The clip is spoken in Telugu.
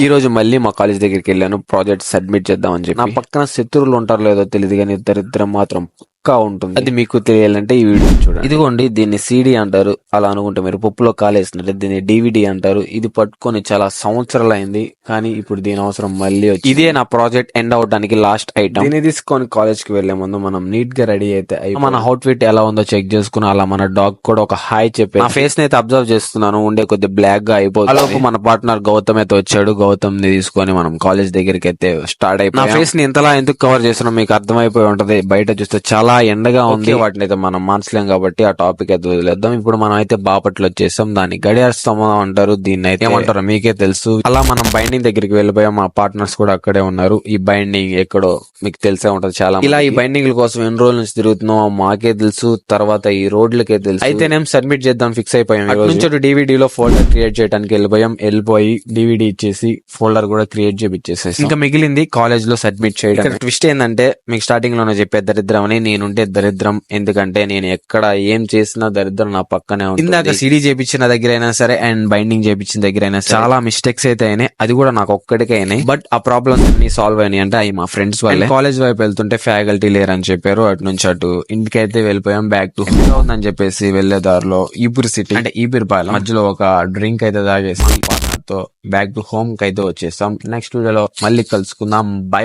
ఈ రోజు మళ్ళీ మా కాలేజ్ దగ్గరికి వెళ్ళాను ప్రాజెక్ట్ సబ్మిట్ చేద్దామని చెప్పి. నా పక్కన శత్రువులు ఉంటారో లేదో తెలియదు కానీ దరిద్రం మాత్రం పక్కా ఉంటుంది. అది మీకు తెలియాలంటే ఈ వీడియో చూడండి. ఇదిగోండి దీన్ని సిడి అంటారు. అలా అనుకుంటే మీరు పప్పులో కాలేసినట్టు దీన్ని డివిడి అంటారు. ఇది పట్టుకొని చాలా సంవత్సరాలు అయింది కానీ ఇప్పుడు దీని అవసరం మళ్ళీ వచ్చి ఇదే నా ప్రాజెక్ట్ ఎండ్ అవడానికి లాస్ట్ ఐటమ్. దీన్ని తీసుకొని కాలేజ్ కి వెళ్లే ముందు మనం నీట్ గా రెడీ అయితే మన అవుట్ ఫిట్ ఎలా ఉందో చెక్ చేసుకుని అలా మన డాగ్ కూడా ఒక హాయ్ చెప్పి నా ఫేస్ ని అయితే అబ్జర్వ్ చేస్తున్నాను. ఉండే కొద్ది బ్లాక్ గా అయిపోతుంది. అలాగే మన పార్ట్నర్ గౌతమ్ అయితే వచ్చాడు. గౌతమ్ ని తీసుకొని మనం కాలేజ్ దగ్గరికి అయితే స్టార్ట్ అయిపోయి నా ఫేస్ ని ఇంతలా ఎందుకు కవర్ చేస్తున్నాం మీకు అర్థమైపోయి ఉంటది. బయట చూస్తే చాలా ఎండగా ఉంది. వాటిని అయితే మనం మార్చలేం కాబట్టి ఆ టాపిక్ అయితే వదిలేద్దాం. ఇప్పుడు మనం అయితే బాపట్ల వచ్చేసాం. దాన్ని గడియార స్తంభం అంటారు. దీన్ని అయితే ఏమంటారో మీకే తెలుసు. అలా మనం బైండింగ్ దగ్గరికి వెళ్ళిపోయాం. మా పార్ట్నర్స్ కూడా అక్కడే ఉన్నారు. ఈ బైండింగ్ ఎక్కడో మీకు తెలిసే ఉంటది చాలా. ఇలా ఈ బైండింగ్ కోసం ఎన్ని రోజుల నుంచి తిరుగుతున్నాం మాకే తెలుసు. తర్వాత ఈ రోడ్లకే తెలుసు. అయితే నేను సబ్మిట్ చేద్దాం ఫిక్స్ అయిపోయాం. నుంచి డివిడీలో ఫోల్డర్ క్రియేట్ చేయడానికి వెళ్ళిపోయి డివిడి ఇచ్చేసి ఫోల్డర్ కూడా క్రియేట్ చేయించేసేసి ఇంకా మిగిలింది కాలేజ్ లో సబ్మిట్ చేయడం. ట్విస్ట్ ఏంటంటే మీకు స్టార్టింగ్ లోనే చెప్పే దరిద్రం అని నేనుంటే దరిద్రం. ఎందుకంటే నేను ఎక్కడ ఏం చేసినా దరిద్రం నా పక్కనే ఉంది. ఇందాక సిడి చేపించిన దగ్గర అయినా సరే అండ్ బైండింగ్ చేపించిన దగ్గర అయినా చాలా మిస్టేక్స్ అయితే అయినాయి. అది కూడా నాకు ఒక్కడికే అయినాయి. బట్ ఆ ప్రాబ్లమ్స్ అన్ని సాల్వ్ అయినాయి అంటే అవి మా ఫ్రెండ్స్ వాళ్ళే. కాలేజ్ వైపు వెళ్తుంటే ఫ్యాకల్టీ లేరని చెప్పారు. అటు నుంచి అటు ఇంటికి అయితే వెళ్ళిపోయాం. బ్యాక్ టు హోమ్ ఉందని చెప్పేసి వెళ్లే దారిలో ఈపూర్ సిటీ అంటే ఈపూర్పాలెం మధ్యలో ఒక డ్రింక్ అయితే తాగేసి తో బ్యాక్ టు హోమ్ కి అయితే వచ్చేసాం. నెక్స్ట్ వీడియోలో మళ్ళీ కలుసుకుందాం. బై.